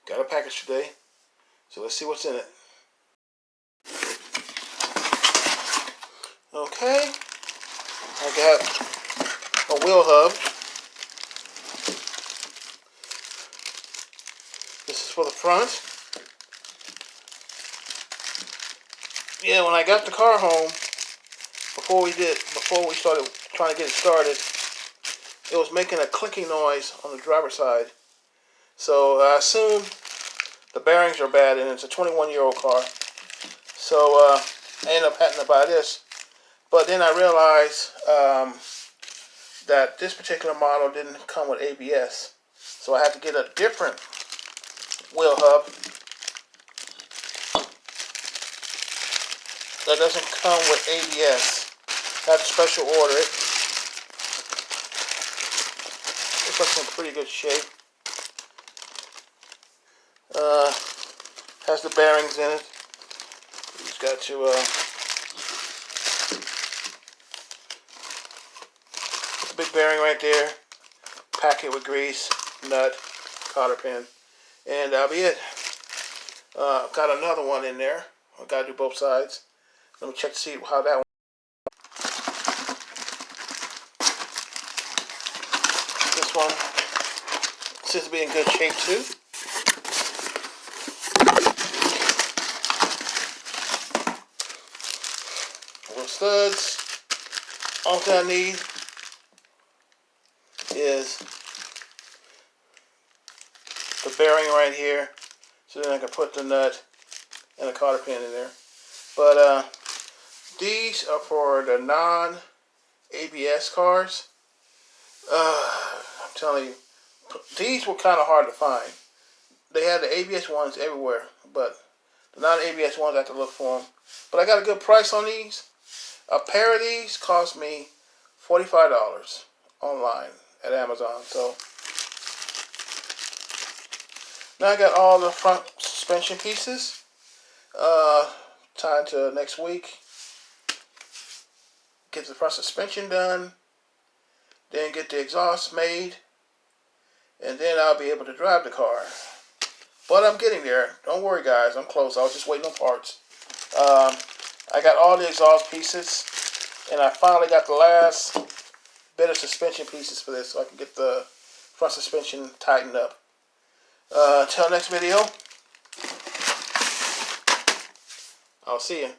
Got a package today, so let's see what's in it. Okay, I got a wheel hub. This is for the front. Yeah, when I got the car home, before we started trying to get it started, it was making a clicking noise on the driver's side. So I assume the bearings are bad, and it's a 21-year-old car. So I ended up having to buy this. But then I realized that this particular model didn't come with ABS. So I had to get a different wheel hub that doesn't come with ABS. I had to special order it. This looks in pretty good shape. Has the bearings in it. You just got to put the big bearing right there. Pack it with grease, nut, cotter pin, and that'll be it. Got another one in there. I gotta do both sides. Let me check to see how that one. This one seems to be in good shape too. Little studs. All that I need is the bearing right here, so then I can put the nut and a cotter pin in there. But these are for the non-ABS cars. I'm telling you, these were kind of hard to find. They had the ABS ones everywhere, but the non-ABS ones I had to look for them. But I got a good price on these. A pair of these cost me $45 online at Amazon. So now I got all the front suspension pieces. Time to next week. Get the front suspension done. Then get the exhaust made. And then I'll be able to drive the car. But I'm getting there. Don't worry, guys. I'm close. I was just waiting on parts. I got all the exhaust pieces. And I finally got the last bit of suspension pieces for this, so I can get the front suspension tightened up. Until next video, I'll see you.